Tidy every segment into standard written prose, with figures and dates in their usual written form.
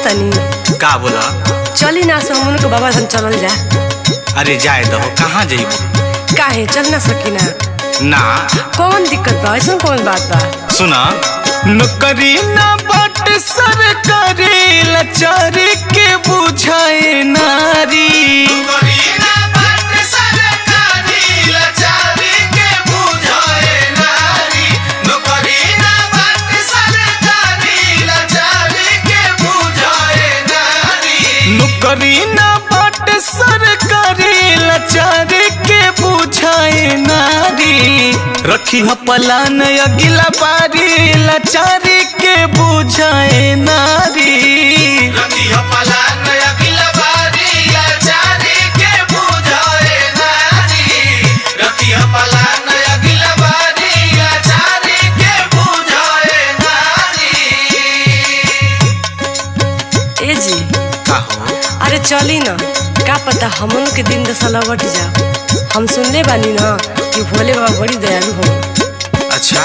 तनी का बोला? चली ना समून के बाबा हम चलल जा। अरे जाए दो, कहाँ जाइबो? काहे चल ना सकी ना? ना कौन दिक्कत बा? ऐसा कौन बात बा? सुना, नौकरी ना बाट सरकारी लाचारी के बुझाए नारी। नौकरी ना बाट सरकारी लाचारी के बुझाए नारी। रखी ह पलान अगिला बारी लाचारी के बुझाए नारी। रखी ह पलान अगिला बारी लाचारी के बुझाए नारी। रखी ह पलान अगिला बारी लाचारी के बुझाए नारी। ए जी का हो? अरे चली ना, का पता हमन के दिन दशा लौट जा। हम सुनले बानी ना कि भोले बाबा बड़ी दयालु हो। अच्छा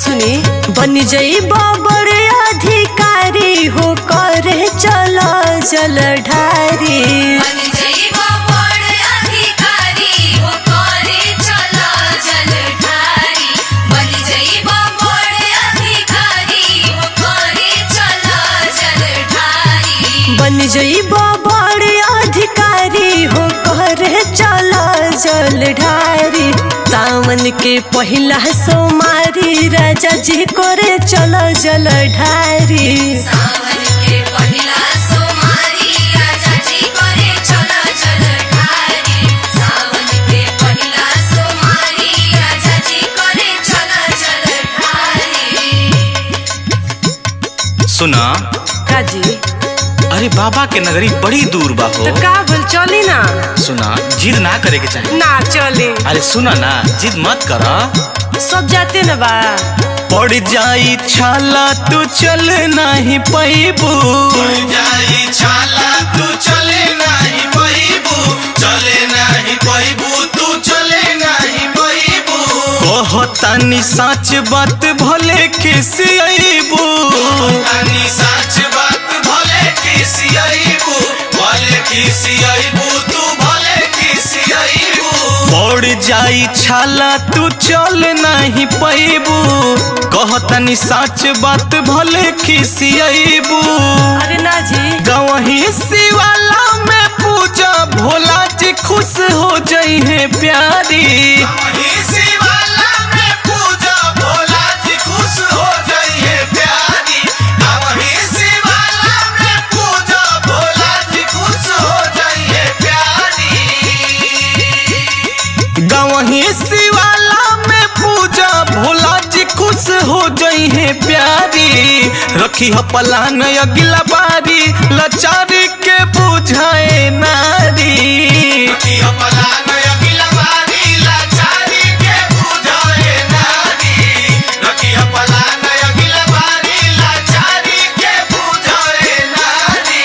सुनी, बन जइबा बड़े अधिकारी हो करे चला जल ढारी। बन जइबा बड़े अधिकारी हो करे चला जल ढारी। बन जइबा बड़े अधिकारी हो करे चला जल ढारी। बन जइबा बड़े अधिकारी हो करे चला जल ढारी। सावन के पहिला सोमारी राजा जी करे चला जल ढारी। सावन के पहिला सोमारी राजा जी करे चला जल ढारी। सावन के पहिला सोमारी राजा जी करे चला जल ढारी। सुना का जी? अरे बाबा के नगरी बड़ी दूर बा हो। तो का बोल चली ना? सुना, जिद ना करे के चाहिए। ना चली। अरे सुना ना, जिद मत करा। सब जाते न बा। पड़ जाई छाला तू चल नहीं पैबू। पड़ जाई छाला तू चले नहीं पैबू। चले नहीं पैबू, तू चले नहीं पैबू। कहतानी सच बात भले खिसियाइबू। कहतानी सच बात भले खिसियाइबू। भले खिसियाइबू, तू भले खिसियाइबू। पड़ जाई छाला तू चल नहीं पैबू। कहतनी सच बात भले खिसियाइबू। अरे ना जी। गवही शिवाला में पूजा भोला जी खुश हो जाई है प्यारी। गवही शिवाला में पूजा भोला जी खुश हो जाई है प्यारी। गवही शिवाला में पूजा भोला जी खुश हो जाई है प्यारी। गवही शिवाला में पूजा भोला जी खुश हो जाई है प्यारी। रखी ह पलान अगिला बारी लाचारी के बुझाए नारी। रखी ह पलान अगिला बारी लाचारी के बुझाए नारी। रखी ह पलान अगिला बारी लाचारी के बुझाए नारी।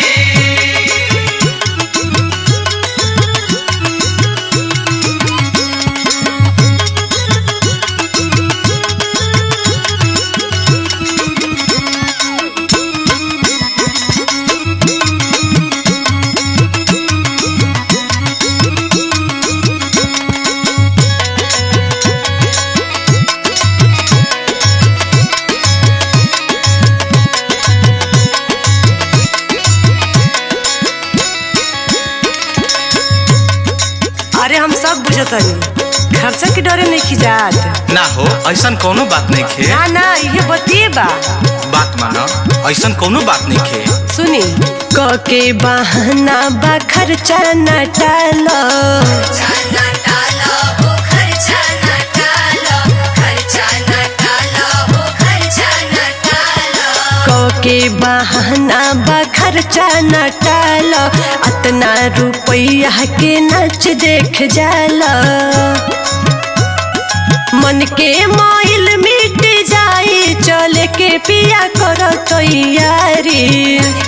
अरे हम सब बुझतानी, खर्चा के डरे नहीं खिजात। ना हो, ऐसा कोनो बात नहीं खे। ना ना, ये बतिए बा। बात मानो, ऐसा कोनो बात नहीं खे। सुनी, क के बहाना बा खर्चा न टालो। खर्चा न टालो हो, खर्चा न टालो। खर्चा न टालो हो, खर्चा न टालो। क के बहाना बा खर्चा न टालो। अतना रुपया के नाच देख जाला। मन के मोइल मिट जाई चले के पिया करो तैयारी।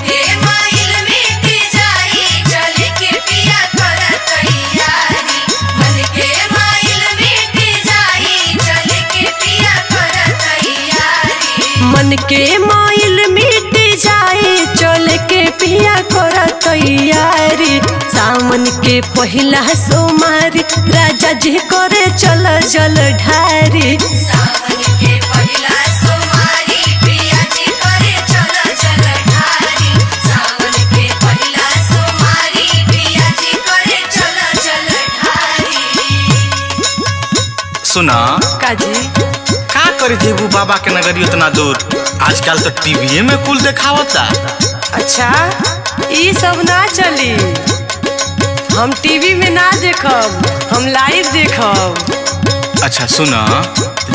के माइल मिट जाई चल के पिया कर तैयारी। मन के माइल मिट जाई चल के पिया कर तैयारी। मन के मोइल मिट जाई चले के तैयारी सावन के पहिला सोमारी राजा जी करे चल जल ढारी सावन के पहिला सोमारी पिया जी करे चल जल ढारी सावन के पहिला सोमारी पिया जी करे चल जल ढारी। सुना काजी का करे जेबू बाबा के नगरी उतना दूर? आजकल तो टीवी में कुल देखावता। अच्छा ये सब ना चली, हम टीवी में ना देखब, हम लाइव देखब। अच्छा सुना,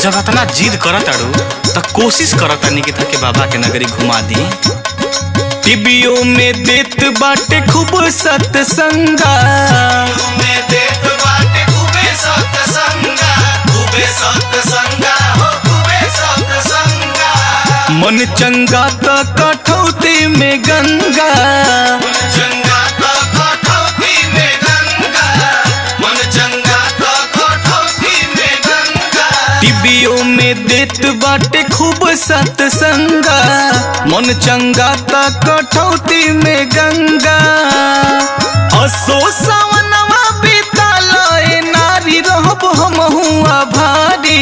जब इतना जिद करत अड़ू तो कोशिश करत निकिता के बाबा के नगरी घुमा दी। टीवीओ में देत बाटे खूब सत्संगा, में देत बाटे खूबे सत्संगा, खूबे सत्संगा हो खूबे सत्संगा। मन चंगा तो कठौती में गंगा, मन चंगा तो कठौती में गंगा, मन चंगा तो कठौती में गंगा। टीवीओ में देत बाटे खूब सत्संगा, मन चंगा तो कठौती में गंगा। असो सावनवा बीतालो ए नारी रहब हम हुआ भारी,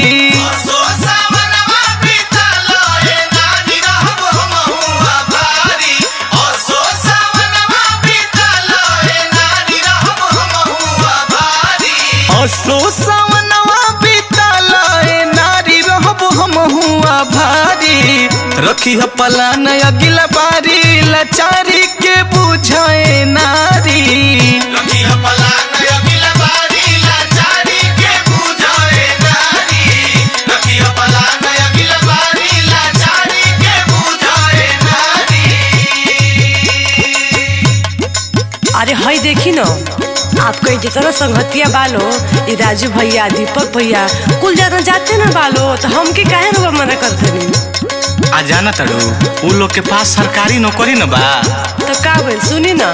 असो सावनवा बीतालो ए नारी रहब हम हुआ भारी, असो सावनवा बीतालो ए नारी रहब हम हुआ भारी, असो सावनवा बीतालो ए नारी रहब हम हुआ भारी। रखी है पलान अगिला बारी लाचारी के बुझाए नारी, रखी है पलान अगिला बारी लाचारी के बुझाए नारी, रखी है पलान अगिला बारी लाचारी के बुझाए नारी। अरे हई देखी न, आपको जितना संगतिया बालो ये राजू भैया दीपक भैया कुल जाना जाते ना बालो, तो हमके काहे रुआ मना करते नहीं? आ जाना तड़ू उ लोग के पास सरकारी नौकरी न बा। तो का बोल सुनी ना,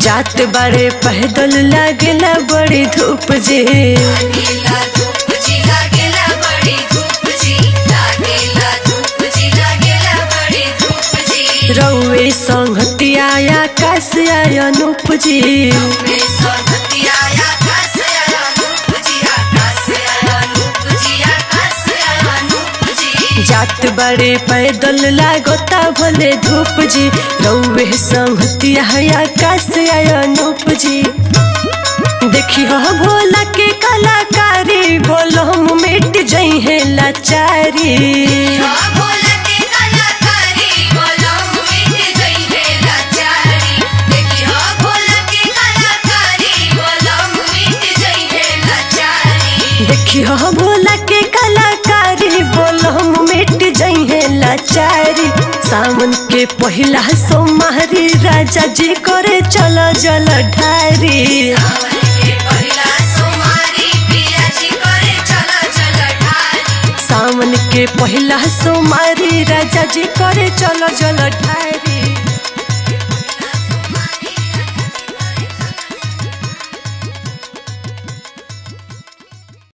जाते बड़े पैदल लागेला बड़ी धूप जी, लागेला धूप जी लागेला बड़ी धूप जी, लागेला धूप जी लागेला बड़ी धूप जी। रउए संगतिया आकाश आया नूप जी, रे सोनतिया आकाश आया नूप जी, आकाश आया नूप जी, आकाश आया नूप जी। जात बड़े पैदल लागोता भले धूप जी, रउए संगतिया आकाश आया नूप जी। देखी हो भोला के कलाकारी बोलो हम मिट जई है लाचारी, भोला के कलाकारी बोलो मिट जई है लाचारी, देखियो भोला के कलाकारी बोलो मिट जई है लाचारी। देखी हो भोला के कलाकारी बोलो हम मिट जई है लाचारी। सावन के पहिला सोमवारी राजा जी करे चलो जल ढारी, सावन के पहिला सोमवारी पिया जी करे चल जल ढारी, सावन के पहिला सोमवारी राजा जी करे चलो जल ढारी।